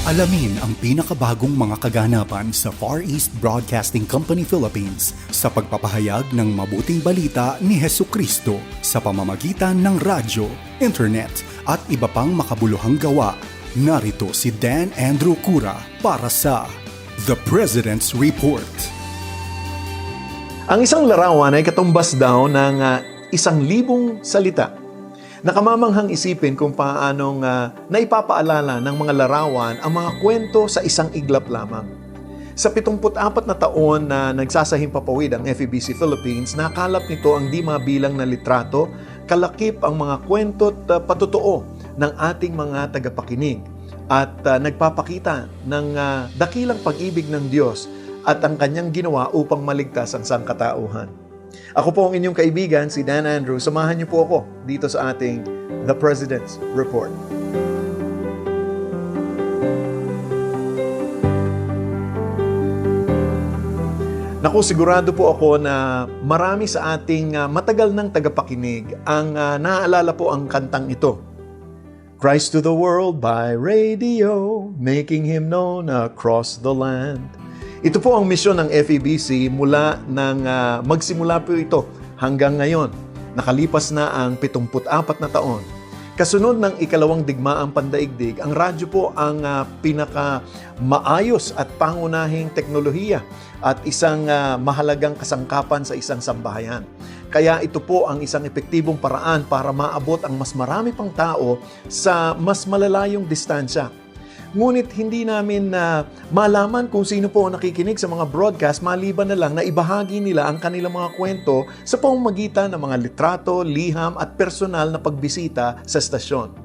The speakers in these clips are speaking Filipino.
Alamin ang pinakabagong mga kaganapan sa Far East Broadcasting Company Philippines sa pagpapahayag ng mabuting balita ni Hesukristo sa pamamagitan ng radyo, internet at iba pang makabuluhang gawa. Narito si Dan Andrew Cura para sa The President's Report. Ang isang larawan ay katumbas daw ng 1,000 salita. Nakamamanghang isipin kung paanong naipapaalala ng mga larawan ang mga kwento sa isang iglap lamang. Sa 74 na taon na nagsasahimpapawid ang FEBC Philippines, nakalap nito ang di mabilang na litrato, kalakip ang mga kwento at patotoo ng ating mga tagapakinig at nagpapakita ng dakilang pag-ibig ng Diyos at ang kanyang ginawa upang maligtas ang sangkatauhan. Ako po ang inyong kaibigan, si Dan Andrew. Samahan niyo po ako dito sa ating The President's Report. Naku, sigurado po ako na marami sa ating matagal ng tagapakinig ang naaalala po ang kantang ito. Christ to the world by radio, making Him known across the land. Ito po ang misyon ng FEBC mula nang magsimula po ito hanggang ngayon. Nakalipas na ang 74 na taon. Kasunod ng ikalawang digmaang pandaigdig, ang radyo po ang pinaka-maayos at pangunahing teknolohiya at isang mahalagang kasangkapan sa isang sambahayan. Kaya ito po ang isang epektibong paraan para maabot ang mas marami pang tao sa mas malalayong distansya. Ngunit hindi namin malaman kung sino po ang nakikinig sa mga broadcast maliban na lang na ibahagi nila ang kanilang mga kwento sa pamamagitan ng mga litrato, liham at personal na pagbisita sa estasyon.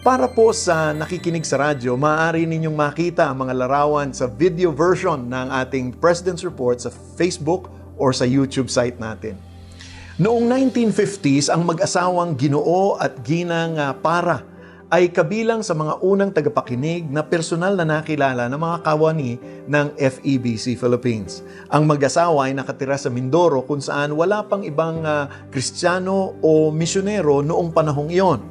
Para po sa nakikinig sa radyo, maaari ninyong makita ang mga larawan sa video version ng ating President's Report sa Facebook or sa YouTube site natin. Noong 1950s, ang mag-asawang Ginoo at Ginang Para ay kabilang sa mga unang tagapakinig na personal na nakilala ng mga kawani ng FEBC Philippines. Ang mag-asawa ay nakatira sa Mindoro kung saan wala pang ibang Kristiyano o misyonero noong panahong iyon.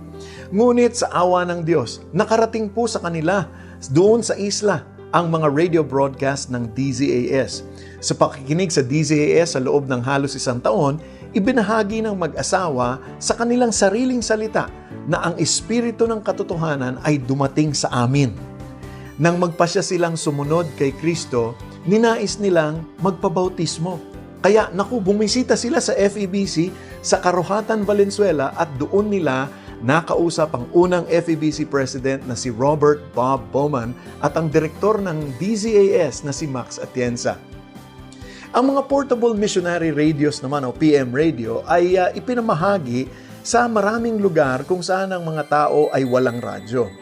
Ngunit sa awa ng Diyos, nakarating po sa kanila doon sa isla ang mga radio broadcast ng DZAS. Sa pakikinig sa DZAS sa loob ng halos 1 taon, ibinahagi ng mag-asawa sa kanilang sariling salita na ang espiritu ng katotohanan ay dumating sa amin. Nang magpasya silang sumunod kay Kristo, ninais nilang magpabautismo. Kaya bumisita sila sa FEBC sa Karuhatan, Valenzuela at doon nila nakausap ang unang FEBC President na si Robert Bob Bowman at ang direktor ng DZAS na si Max Atienza. Ang mga portable missionary radios naman o PM radio ay ipinamahagi sa maraming lugar kung saan ang mga tao ay walang radyo.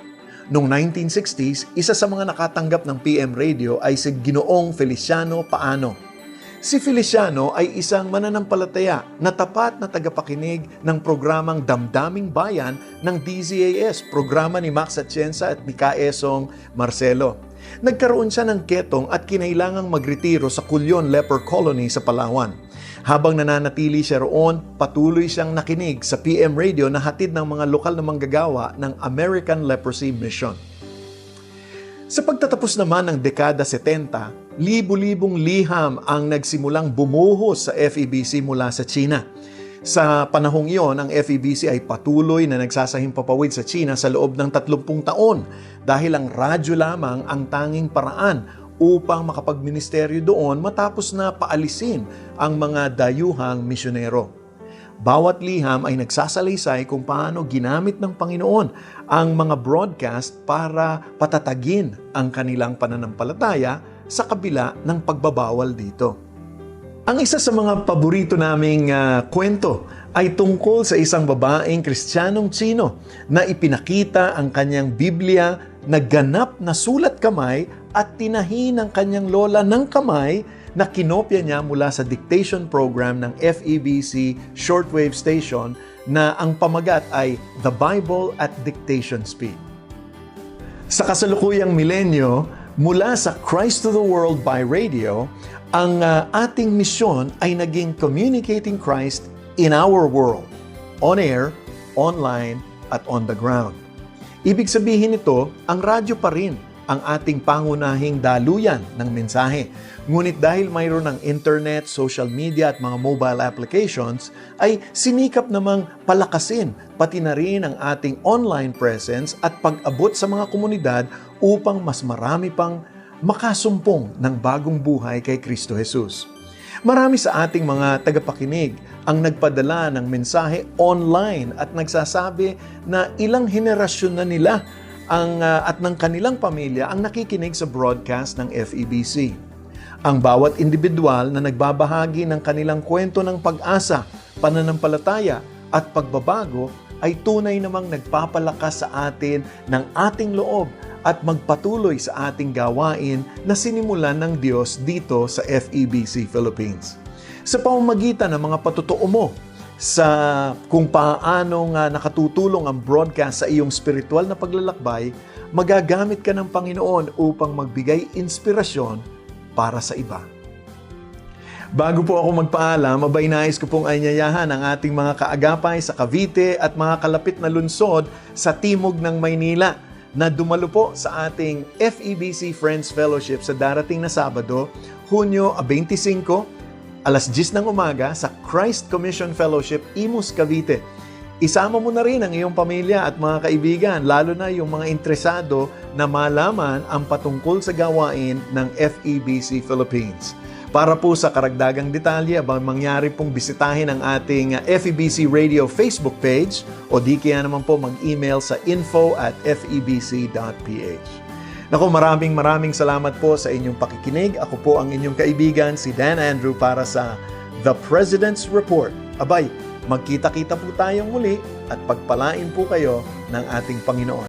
Noong 1960s, isa sa mga nakatanggap ng PM radio ay si Ginoong Feliciano Paano. Si Feliciano ay isang mananampalataya na tapat na tagapakinig ng programang Damdaming Bayan ng DZAS, programa ni Max Atienza at ni Kaesong Marcelo. Nagkaroon siya ng ketong at kinailangang magretiro sa Culyon Leper Colony sa Palawan. Habang nananatili siya roon, patuloy siyang nakinig sa PM radio na hatid ng mga lokal na manggagawa ng American Leprosy Mission. Sa pagtatapos naman ng dekada 70, libu-libong liham ang nagsimulang bumuhos sa FEBC mula sa China. Sa panahong iyon, ang FEBC ay patuloy na nagsasahimpapawid sa China sa loob ng 30 taon dahil ang radyo lamang ang tanging paraan upang makapagministeryo doon matapos na paalisin ang mga dayuhang misyonero. Bawat liham ay nagsasalaysay kung paano ginamit ng Panginoon ang mga broadcast para patatagin ang kanilang pananampalataya sa kabila ng pagbabawal dito. Ang isa sa mga paborito naming kwento ay tungkol sa isang babaeng Kristiyanong Tsino na ipinakita ang kanyang Biblia na ganap na sulat kamay at tinahi ng kanyang lola ng kamay na kinopya niya mula sa dictation program ng FEBC shortwave station na ang pamagat ay The Bible at Dictation Speed. Sa kasalukuyang milenyo, mula sa Christ to the World by Radio, ang ating misyon ay naging communicating Christ in our world, on air, online, at on the ground. Ibig sabihin nito, ang radyo pa rin ang ating pangunahing daluyan ng mensahe. Ngunit dahil mayroon ng internet, social media at mga mobile applications, ay sinikap namang palakasin pati na rin ang ating online presence at pag-abot sa mga komunidad upang mas marami pang makasumpong ng bagong buhay kay Kristo Jesus. Marami sa ating mga tagapakinig ang nagpadala ng mensahe online at nagsasabi na ilang henerasyon na nila at ng kanilang pamilya ang nakikinig sa broadcast ng FEBC. Ang bawat individual na nagbabahagi ng kanilang kwento ng pag-asa, pananampalataya at pagbabago ay tunay namang nagpapalakas sa atin ng ating loob at magpatuloy sa ating gawain na sinimulan ng Diyos dito sa FEBC Philippines. Sa pamamagitan ng mga patutuo mo sa kung paano nakatutulong ang broadcast sa iyong spiritual na paglalakbay, magagamit ka ng Panginoon upang magbigay inspirasyon para sa iba. Bago po ako magpaalam, abay nais ko pong anyayahan ang ating mga kaagapay sa Cavite at mga kalapit na lungsod sa timog ng Maynila na dumalo po sa ating FEBC Friends Fellowship sa darating na Sabado, Hunyo 25, alas 10 ng umaga sa Christ Commission Fellowship, Imus, Cavite. Isama mo na rin ang iyong pamilya at mga kaibigan, lalo na yung mga interesado na malaman ang patungkol sa gawain ng FEBC Philippines. Para po sa karagdagang detalye, mangyari pong bisitahin ang ating FEBC Radio Facebook page o di kaya naman po mag-email sa info@febc.ph. Naku, maraming salamat po sa inyong pakikinig. Ako po ang inyong kaibigan, si Dan Andrew, para sa The President's Report. Abay, magkita-kita po tayong muli at pagpalain po kayo ng ating Panginoon.